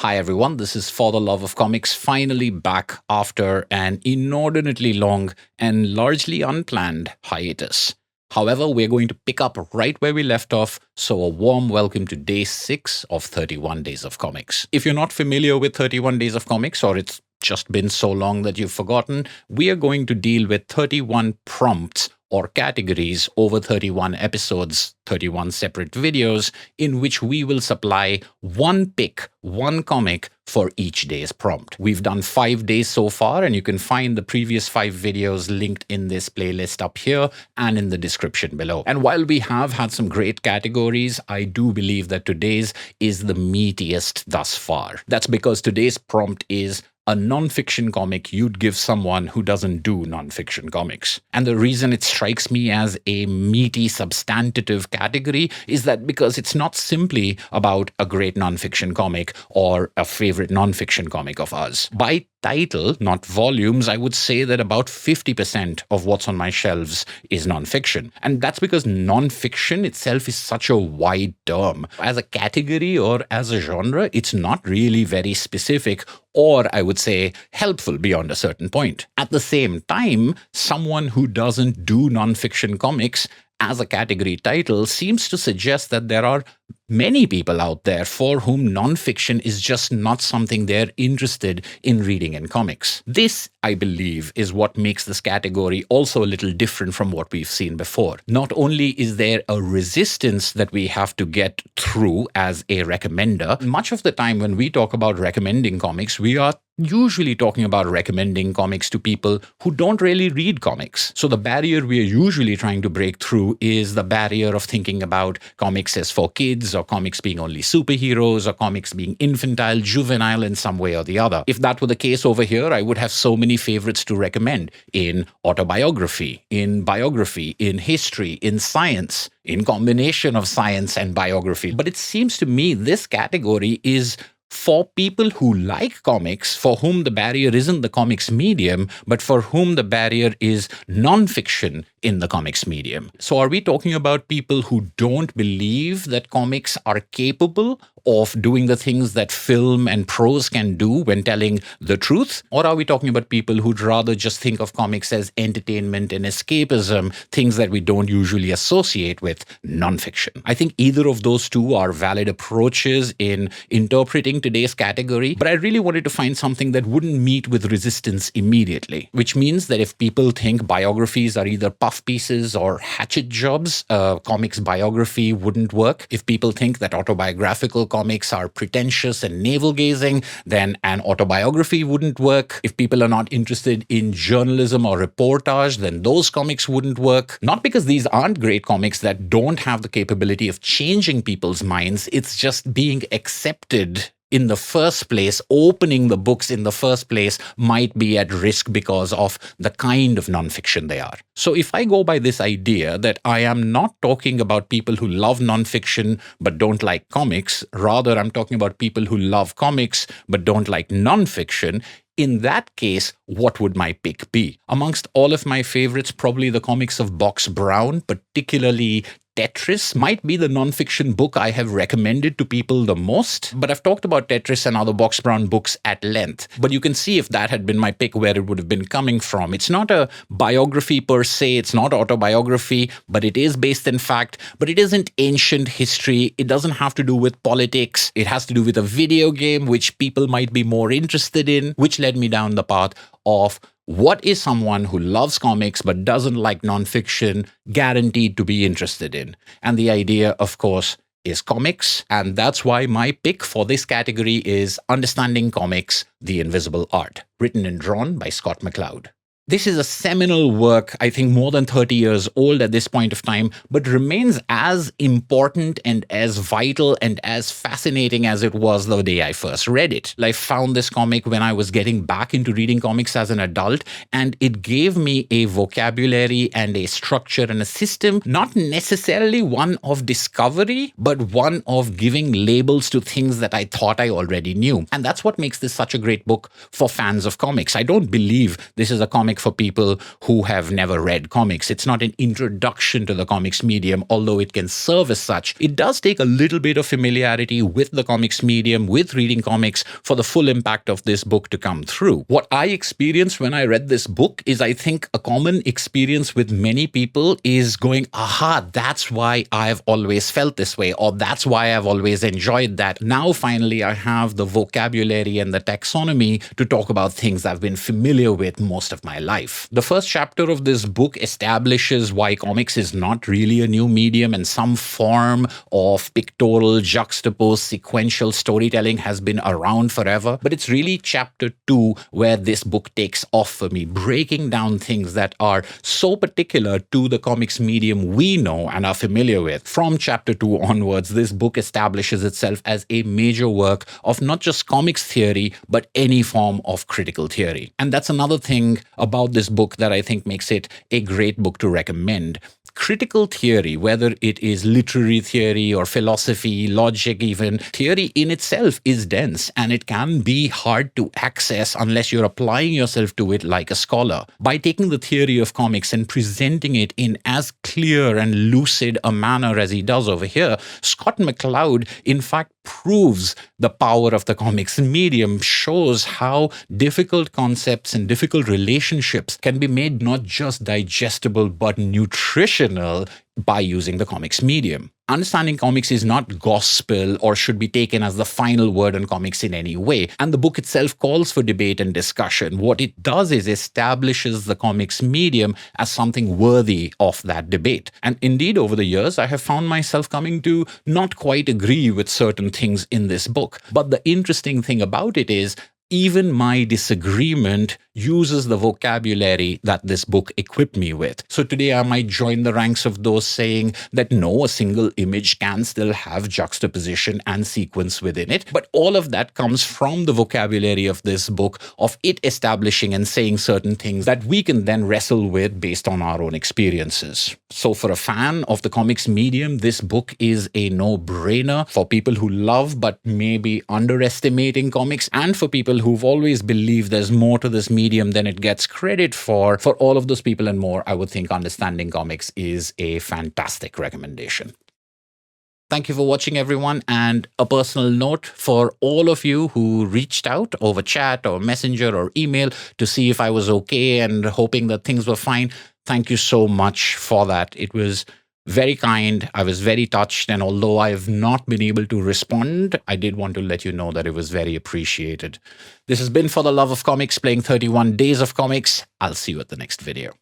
Hi everyone, this is For the Love of Comics, finally back after an inordinately long and largely unplanned hiatus. However, we're going to pick up right where we left off, so a warm welcome to day 6 of 31 Days of Comics. If you're not familiar with 31 Days of Comics, or it's just been so long that you've forgotten, we are going to deal with 31 prompts or categories over 31 episodes, 31 separate videos, in which we will supply one pick, one comic for each day's prompt. We've done 5 days so far, and you can find the previous 5 videos linked in this playlist up here and in the description below. And while we have had some great categories, I do believe that today's is the meatiest thus far. That's because today's prompt is a non-fiction comic you'd give someone who doesn't do non-fiction comics. And the reason it strikes me as a meaty substantive category is that because it's not simply about a great non-fiction comic or a favorite non-fiction comic of ours. By title, not volumes, I would say that about 50% of what's on my shelves is non-fiction. And that's because non-fiction itself is such a wide term. As a category or as a genre, it's not really very specific, or I would say helpful beyond a certain point. At the same time, someone who doesn't do non-fiction comics as a category title seems to suggest that there are many people out there for whom nonfiction is just not something they're interested in reading in comics. This, I believe, is what makes this category also a little different from what we've seen before. Not only is there a resistance that we have to get through as a recommender, much of the time when we talk about recommending comics, we are usually talking about recommending comics to people who don't really read comics. So the barrier we are usually trying to break through is the barrier of thinking about comics as for kids, or comics being only superheroes, or comics being infantile, juvenile in some way or the other. If that were the case over here, I would have so many favorites to recommend in autobiography, in biography, in history, in science, in combination of science and biography. But it seems to me this category is for people who like comics, for whom the barrier isn't the comics medium, but for whom the barrier is non-fiction in the comics medium. So are we talking about people who don't believe that comics are capable of doing the things that film and prose can do when telling the truth? Or are we talking about people who'd rather just think of comics as entertainment and escapism, things that we don't usually associate with nonfiction? I think either of those two are valid approaches in interpreting today's category, but I really wanted to find something that wouldn't meet with resistance immediately, which means that if people think biographies are either puff pieces or hatchet jobs, comics biography wouldn't work. If people think that autobiographical comics are pretentious and navel-gazing, then an autobiography wouldn't work. If people are not interested in journalism or reportage, then those comics wouldn't work. Not because these aren't great comics that don't have the capability of changing people's minds, it's just being accepted in the first place, opening the books in the first place might be at risk because of the kind of nonfiction they are. So if I go by this idea that I am not talking about people who love nonfiction but don't like comics, rather I'm talking about people who love comics but don't like nonfiction, in that case, what would my pick be? Amongst all of my favorites, probably the comics of Box Brown, particularly Tetris, might be the nonfiction book I have recommended to people the most, but I've talked about Tetris and other Box Brown books at length. But you can see if that had been my pick, where it would have been coming from. It's not a biography per se, it's not autobiography, but it is based in fact, but it isn't ancient history, it doesn't have to do with politics, it has to do with a video game which people might be more interested in, which led me down the path of what is someone who loves comics but doesn't like nonfiction guaranteed to be interested in? And the idea, of course, is comics. And that's why my pick for this category is Understanding Comics, The Invisible Art, written and drawn by Scott McCloud. This is a seminal work, I think more than 30 years old at this point of time, but remains as important and as vital and as fascinating as it was the day I first read it. I found this comic when I was getting back into reading comics as an adult, and it gave me a vocabulary and a structure and a system, not necessarily one of discovery, but one of giving labels to things that I thought I already knew. And that's what makes this such a great book for fans of comics. I don't believe this is a comic comic for people who have never read comics. It's not an introduction to the comics medium, although it can serve as such. It does take a little bit of familiarity with the comics medium, with reading comics, for the full impact of this book to come through. What I experienced when I read this book is, I think, a common experience with many people is going, aha, that's why I've always felt this way, or that's why I've always enjoyed that. Now, finally, I have the vocabulary and the taxonomy to talk about things I've been familiar with most of my life. The first chapter of this book establishes why comics is not really a new medium, and some form of pictorial, juxtaposed, sequential storytelling has been around forever. But it's really chapter 2 where this book takes off for me, breaking down things that are so particular to the comics medium we know and are familiar with. From chapter 2 onwards, this book establishes itself as a major work of not just comics theory, but any form of critical theory. And that's another thing about this book that I think makes it a great book to recommend. Critical theory, whether it is literary theory or philosophy, logic even, theory in itself is dense and it can be hard to access unless you're applying yourself to it like a scholar. By taking the theory of comics and presenting it in as clear and lucid a manner as he does over here, Scott McCloud, in fact, proves the power of the comics medium, shows how difficult concepts and difficult relationships can be made not just digestible but nutritional by using the comics medium. Understanding comics is not gospel or should be taken as the final word on comics in any way, and the book itself calls for debate and discussion. What it does is establishes the comics medium as something worthy of that debate. And indeed, over the years, I have found myself coming to not quite agree with certain things in this book. But the interesting thing about it is, even my disagreement uses the vocabulary that this book equipped me with. So today I might join the ranks of those saying that no, a single image can still have juxtaposition and sequence within it. But all of that comes from the vocabulary of this book, of it establishing and saying certain things that we can then wrestle with based on our own experiences. So for a fan of the comics medium, this book is a no-brainer for people who love but maybe underestimating comics, and for people who've always believed there's more to this medium than it gets credit for. For all of those people and more, I would think understanding comics is a fantastic recommendation. Thank you for watching, everyone. And a personal note for all of you who reached out over chat or messenger or email to see if I was okay and hoping that things were fine. Thank you so much for that. It was very kind. I was very touched. And although I have not been able to respond, I did want to let you know that it was very appreciated. This has been For the Love of Comics, playing 31 Days of Comics. I'll see you at the next video.